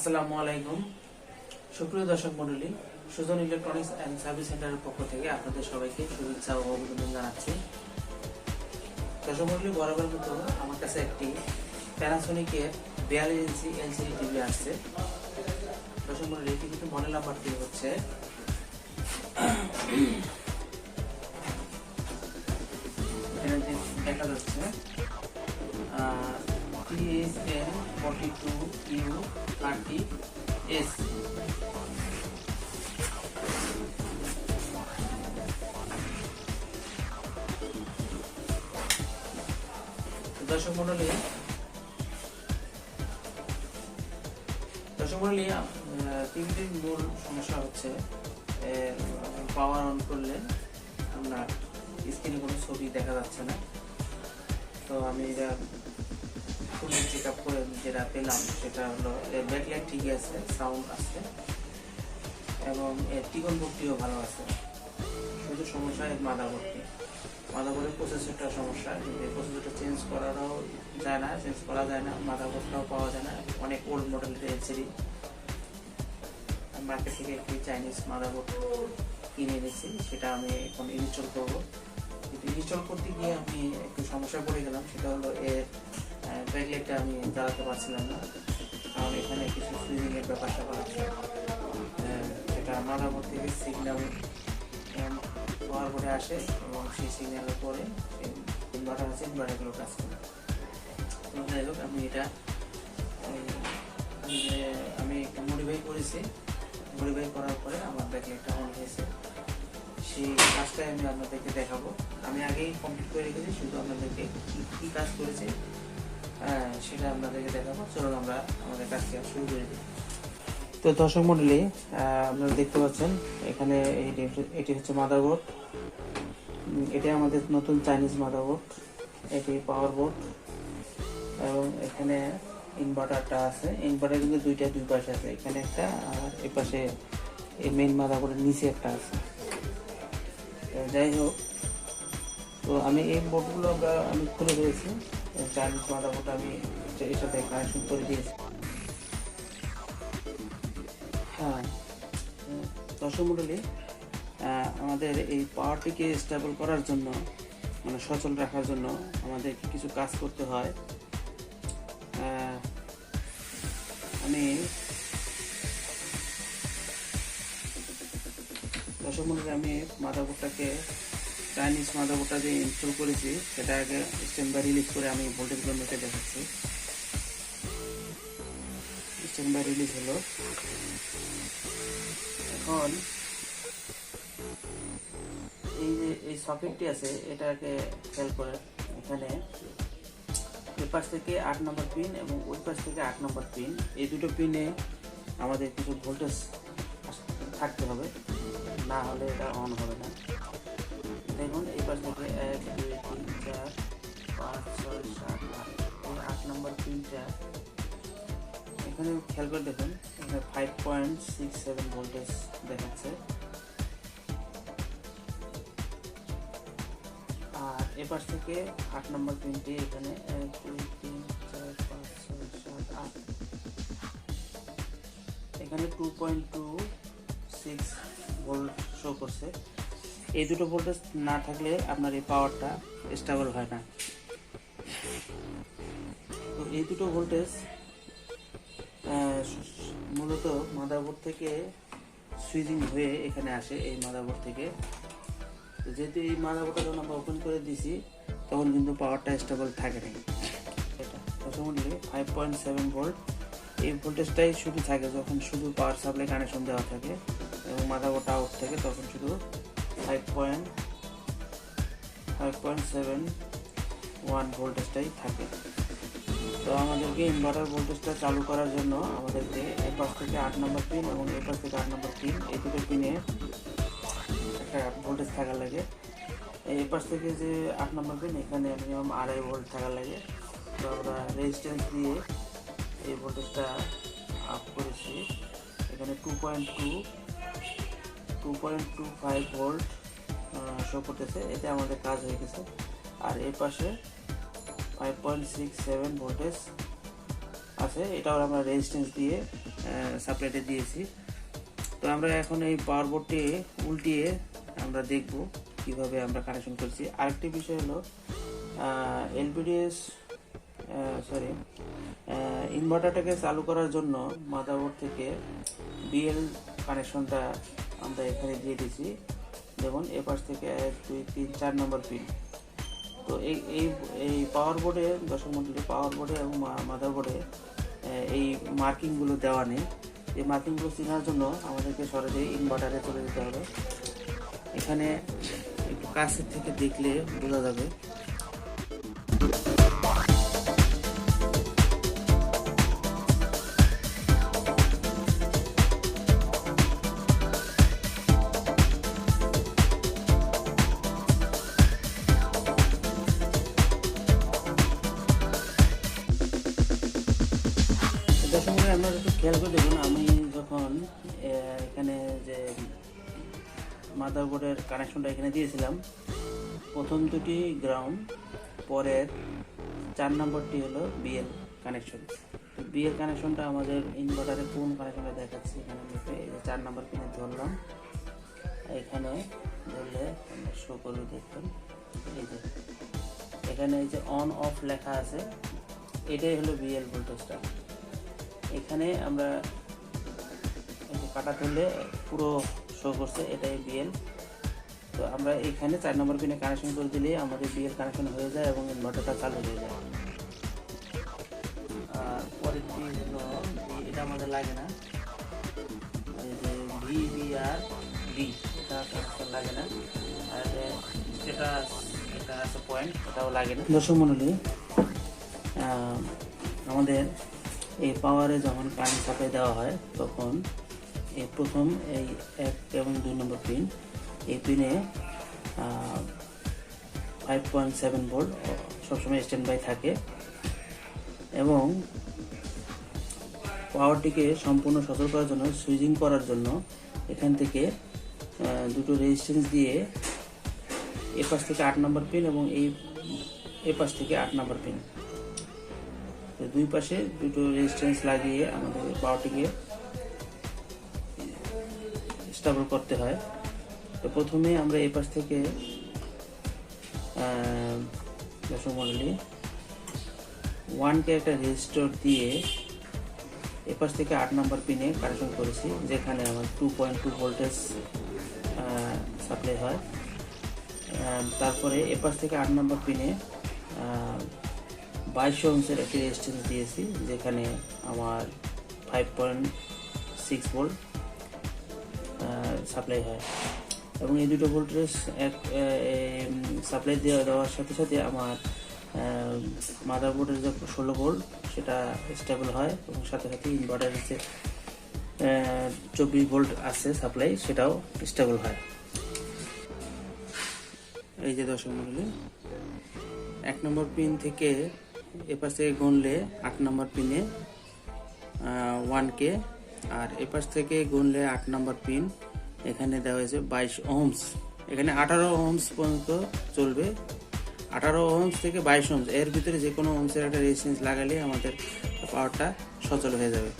আসসালামু আলাইকুম সুপ্রিয় দর্শক মণ্ডলী, সুজন ইলেকট্রনিক্স অ্যান্ড সার্ভিস সেন্টারের পক্ষ থেকে আপনাদের সবাইকে শুভেচ্ছা ও অভিনন্দন জানাচ্ছি। দর্শক মণ্ডলী, বরাবর মতো আমার কাছে একটি প্যানাসোনিকের 42 ইঞ্চি এলসিডি টিভি আসছে। দর্শক মণ্ডলী, এটি কিন্তু মডেল নাম্বারটি হচ্ছে দেখা যাচ্ছে TH-L42U30S। দর্শক মণ্ডলী, টিভিটির মূল সমস্যা হচ্ছে পাওয়ার অন করলে আপনার স্ক্রিনে কোনো ছবি দেখা যাচ্ছে না। তো আমি এটা ফুল চেক আপ করে যেটা পেলাম সেটা হলো ব্যাকলাইট ঠিকই আছে, সাউন্ড আছে এবং এর টিকন বোর্ডটিও ভালো আছে। শুধু সমস্যা এর মাদারবোর্ডের প্রসেসরটার সমস্যা। কিন্তু এই প্রসেসরটা চেঞ্জ করা যায় না, মাদারবোর্ডটাও পাওয়া যায় না। অনেক ওল্ড মডেলের এলসিডি। মার্কেট থেকে একটি চাইনিজ মাদারবোর্ড কিনে এনেছি, সেটা আমি এখন ইনস্টল করবো। কিন্তু ইনস্টল করতে গিয়ে আমি একটু সমস্যায় পড়ে গেলাম। সেটা হলো এর ব্যাকলাইটটা আমি জ্বালাতে পারছিলাম না, কারণ এখানে কিছু সুইচিংয়ের ব্যাপারটা আছে। সেটা মাদারবোর্ড থেকে সিগন্যাল পাওয়ারবোর্ডে আসে এবং সেই সিগন্যালের পরে ইনভার্টার আছে, ইনভার্টারগুলো কাজ করে। যাই হোক, আমি এটা আমি একটা মডিফাই করেছি। মডিফাই করার পরে আমার ব্যাকলাইটটা অন হয়েছে। সেই কাজটাই আমি আপনাদেরকে দেখাবো। আমি আগেই কমপ্লিট করে রেখেছি, শুধু আপনাদেরকে কী কাজ করেছি সেটা আপনাদেরকে দেখাবো। চলুন আমরা আমাদের কাজকে শুরু করে দিই। তো দর্শক মণ্ডলী, আপনারা দেখতে পাচ্ছেন এখানে এটি হচ্ছে মাদারবোর্ড। এটি আমাদের নতুন চাইনিজ মাদারবোর্ড। এটি পাওয়ার বোর্ড এবং এখানে ইনভার্টারটা আছে। ইনভার্টার কিন্তু দুই পাশে আছে, এখানে একটা আর এই পাশে এই মেইন মাদারবোর্ডের নিচে একটা আছে। যাই হোক, তো আমি এই বোর্ডগুলো আমি খুলে দিয়েছি। চাইনিজ মাদারবোর্ড আমি এর সাথে কানেকশন করে দিয়েছি। হ্যাঁ দর্শক মণ্ডলী, আমাদের এই পাওয়ারটিকে স্টেবল করার জন্য, মানে সচল রাখার জন্য আমাদেরকে কিছু কাজ করতে হয়। আমি দর্শক মণ্ডলী, আমি মাদারবোর্ডটাকে চাইনিজ মাদারবোর্ডটা যে ইনস্টল করেছি সেটা আগে স্ট্যান্ড বাই রিলিজ করে আমি ভোল্টেজগুলো মেপে দেখাচ্ছি। স্ট্যান্ড বাই রিলিজ হলো। এখন এই যে এই সকেটটি আছে এটাকে খেয়াল করে, এখানে এই পাশ থেকে 8 নম্বর পিন এবং ওই পাশ থেকে 8 নম্বর পিন, এই দুটো পিনে আমাদের কিছু ভোল্টেজ থাকতে হবে, না হলে এটা অন হবে না। দেখুন এই পাশ থেকে 1 2 3 4 5 6 7 8, এই 8 নম্বর পিনটা এখানে খেয়াল করে দেখুন, এখানে 5.67 ভোল্টেজ দেখাচ্ছে। আর এপাশ থেকে 8 নম্বর পিনটি এখানে 1 2 3 4 5 6 7 8, এখানে 2.26 ভোল্ট শো করছে। এই দুটো ভোল্টেজ না থাকলে আপনার এই পাওয়ারটা স্টেবল হয় না। তো এই দুটো ভোল্টেজ মূলত মাদারবোর্ড থেকে সুইচিং হয়ে এখানে আসে, এই মাদারবোর্ড থেকে। যেহেতু এই মাদারবোর্ডটা যখন আমরা ওপেন করে দিয়েছি তখন কিন্তু পাওয়ারটা স্টেবল থাকে না। এটা প্রথমে 5.7 ভোল্ট, এই ভোল্টেজটাই শুধু থাকে যখন শুধু পাওয়ার সাপ্লাই কানেকশন দেওয়া থাকে এবং মাদারবোর্ডটা আউট থাকে, তখন শুধু 5.71 ভোল্টেজটাই থাকে। তো আমাদেরকে ইনভার্টার ভোল্টেজটা চালু করার জন্য আমাদেরকে এই পাশ থেকে 8 নম্বর পিন এবং এই পাশ থেকে 8 নম্বর পিন, এই দুটো পিনে একটা ভোল্টেজ থাকার লাগে। এই পাশ থেকে যে 8 নম্বর পিন, এখানে মিনিমাম 2.5 ভোল্ট থাকার লাগে। তো আমরা রেজিস্ট্যান্স দিয়ে এই ভোল্টেজটা আপ করেছি। এখানে 2.25 ভোল্ট শো করতেছে, এতে আমাদের কাজ হয়ে গেছে। আর এই পাশে 5.67 ভোল্টেজ আছে, এটাও আমরা রেজিস্ট্যান্স দিয়ে সাপ্লাইটা দিয়েছি। তো আমরা এখন এই পাওয়ার বোর্ডটি উল্টিয়ে আমরা দেখব কিভাবে আমরা কানেকশন করছি। আরেকটি বিষয় হলো এলপিডিএস ইনভার্টারটাকে চালু করার জন্য মাদারবোর্ড থেকে বিএল কানেকশনটা আমরা এখানে দিয়ে দিয়েছি। যেমন এ পাশ থেকে 1 2 3 4 নম্বর পিন। তো এই পাওয়ার বোর্ডে দর্শক মন্ডলী, পাওয়ার বোর্ডে এবং মাদারবোর্ডে এই মার্কিংগুলো দেওয়া নেই। এই মার্কিংগুলো চেনার জন্য আমাদেরকে সরাসরি ইনভার্টারে চলে যেতে হবে। এখানে একটু কাছের থেকে দেখলে বোঝা যাবে। আপনারা একটু খেয়াল করে দেখুন, আমি যখন এখানে যে মাদারবোর্ডের কানেকশনটা এখানে দিয়েছিলাম, প্রথম দুটি গ্রাউন্ড, পরের 4 নম্বরটি হলো বিএল কানেকশন। তো বিএল কানেকশনটা আমাদের ইনভার্টারে কোন কানেকশনটা দেখাচ্ছি এখানে আমি 4 নম্বর পিনে ধরলাম। এখানে ধরলে শো করবে, দেখবেন এই যে এখানে এই যে অন অফ লেখা আছে, এটাই হলো বিএল ভোল্টেজটা। এখানে আমরা কাটা ধরলে পুরো শো করছে, এটাই বিএল। তো আমরা এখানে 4 নম্বর পিনে কানেকশন করে দিলে আমাদের বিএল কানেকশন হয়ে যায় এবং ইনভার্টারটা চালু হয়ে যায়। আর পরেরটি হলো এটা আমাদের লাগে না, এই যে VBR বি, এটা কানেকশন লাগে না। আর এটা আছে পয়েন্ট, এটাও লাগে না। দর্শক মণ্ডলী, আমাদের এই পাওয়ারে যখন কারেন্ট সাপ্লাই দেওয়া হয় তখন এই প্রথম এই 1 এবং 2 নম্বর পিন, এই পিনে 5.7 ভোল্ট সবসময় স্ট্যান্ড বাই থাকে এবং পাওয়ারটিকে সম্পূর্ণ সচল করার জন্য, সুইচিং করার জন্য এখান থেকে দুটো রেজিস্ট্যান্স দিয়ে এ পাশ থেকে 8 নম্বর পিন এবং এ পাশ থেকে 8 নম্বর পিন, দুই পাশে দুটো রেজিস্ট্যান্স লাগিয়ে আমাদের পাওয়ারটিকে স্টেবল করতে হয়। তো প্রথমে আমরা এই পাশ থেকে দর্শক মণ্ডলী 1K একটা রেজিস্টর দিয়ে এ পাশ থেকে 8 নম্বর পিনে কানেকশন করেছি, যেখানে আমার 2.2 ভোল্টেজ সাপ্লাই হয়। তারপরে এ পাশ থেকে 8 নম্বর পিনে 22 ওহমের একটি রেজিস্ট্যান্স দিয়েছি, যেখানে আমার 5.6 ভোল্ট সাপ্লাই হয়। এবং এই দুটো ভোল্টেজ সাপ্লাই দেওয়ার সাথে সাথে আমার মাদারবোর্ডের যে 16 ভোল্ট সেটা স্টেবল হয় এবং সাথে সাথে ইনভার্টারের যে 24 ভোল্ট আছে সাপ্লাই, সেটাও স্টেবল হয়। এই যে দর্শক মণ্ডলী, 1 নম্বর পিন থেকে এপাশ থেকে গুনলে 8 নম্বর পিনে 1K, আর এপাশ থেকে গুনলে 8 নম্বর পিন এখানে দেওয়া হয়েছে 22 ওহমস। এখানে 18 ওহমস পর্যন্ত চলবে। 18 ওহমস থেকে 22 ওহমস, এর ভিতরে যে কোনো ওহমসের একটা রেজিস্ট্যান্স লাগালে আমাদের পাওয়ারটা সচল হয়ে যাবে।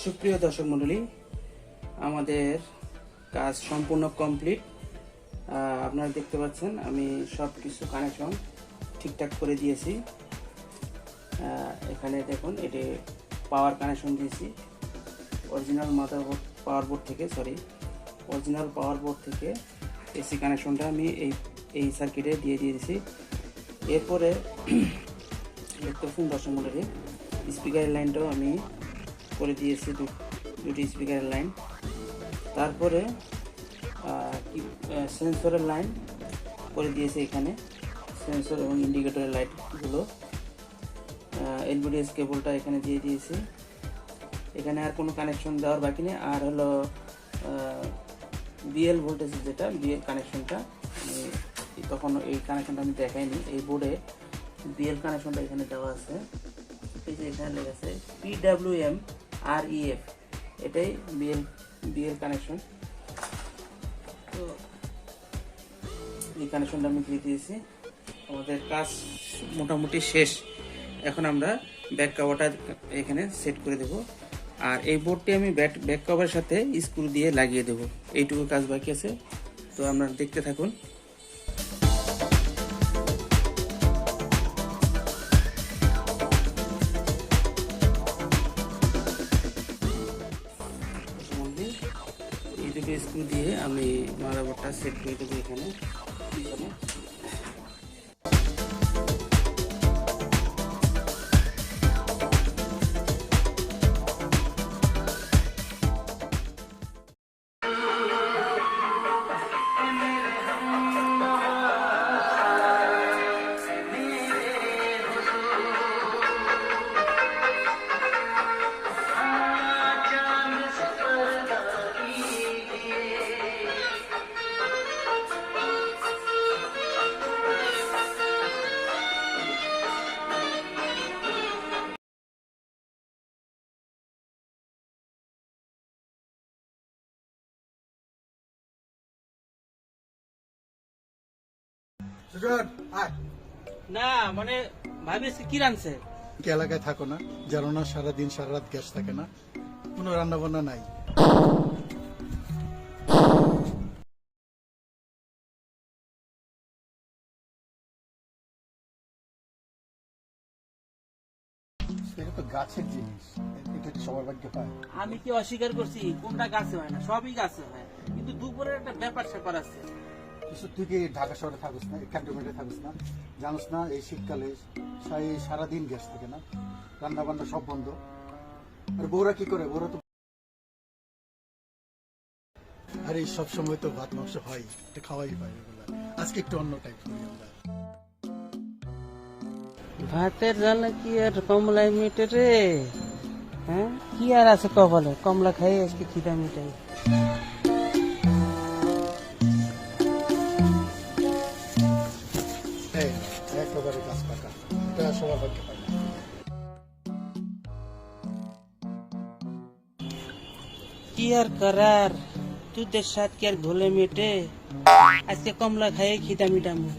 সুপ্রিয় দর্শক মণ্ডলী, আমাদের কাজ সম্পূর্ণ কমপ্লিট। আপনারা দেখতে পাচ্ছেন আমি সব কিছু কানেকশন ঠিকঠাক করে দিয়েছি। এখানে দেখুন, এটি পাওয়ার কানেকশন দিয়েছি অরিজিনাল মাদারবোর্ড অরিজিনাল পাওয়ার বোর্ড থেকে এসি কানেকশনটা আমি এই সার্কিটে দিয়ে দিয়েছি। এরপরে দেখতে পাচ্ছেন দর্শক মণ্ডলী, স্পিকারের লাইনটাও আমি করে দিয়েছি, দুটি স্পিকারের লাইন। তারপরে সেন্সরের লাইন করে দিয়েছি, এখানে সেন্সর এবং ইন্ডিকেটরের লাইটগুলো। এলভিডিএস কেবলটা এখানে দিয়ে দিয়েছি। এখানে আর কোনো কানেকশন দেওয়ার বাকি নেই। আর হলো বিএল ভোল্টেজের যেটা বিএল কানেকশনটা, তখন এই কানেকশনটা আমি দেখাইনি। এই বোর্ডে বিএল কানেকশনটা এখানে দেওয়া আছে। এই যে এখানে লেখা আছে PWM REF, এটাই বিএল কানেকশন। তো এই কানেকশনটা আমি দিয়ে দিয়েছি। আমাদের কাজ মোটামুটি শেষ। এখন আমরা ব্যাক কভারটা এখানে সেট করে দেব। আর এই বোর্ডটি আমি ব্যাক কভারের সাথে স্ক্রু দিয়ে লাগিয়ে দেব। এইটুকু কাজ বাকি আছে, তো আপনারা দেখতে থাকুন। এই দুটো স্ক্রু দিয়ে আমি মাদারবোর্ডটা সেট করে দেবো এখানে। না মানে ভাবিস কি রানছে কি এলাকায় থাকো না, জানো না সারাদিন সারা রাত গ্যাস থাকে না, কোনো রান্না বান্না নাই। সেটা তো গাছের জিনিস, এটা কি সবার ভাগ্যে পায়? আমি কি অস্বীকার করছি কোনটা গাছে হয় না? সবই গাছে হয়, কিন্তু দুপুরের একটা ব্যাপার স্যাপার আছে। তুই কি ঢাকা শহরে থাকিস না, ক্যান্টনমেন্টে থাকিস না? জানোস না এই শীতকালে সারাদিন গ্যাস থাকে না, রান্না বান্না সব বন্ধ। আর বউরা কি করে? বউরা তো আরে সব সময় তো ভাত মাংস হয়, এটা খাওয়াই পাই। আজকে একটু অন্য টাইপ করি আমরা। ভাতের জ্বালা কি আর কমলায় মিটে রে? হ্যাঁ, কি আর আছে কপালে? কমলা খাই আজকে খিদা মিটাই। একেবারে গাছ পাকা, এটা সবার ভাগ্যে পায় না। কি আর করার, তুদের সাথে কি আর ঘোলে মেটে? আজকে কমলা খাই খিদা মিটামু।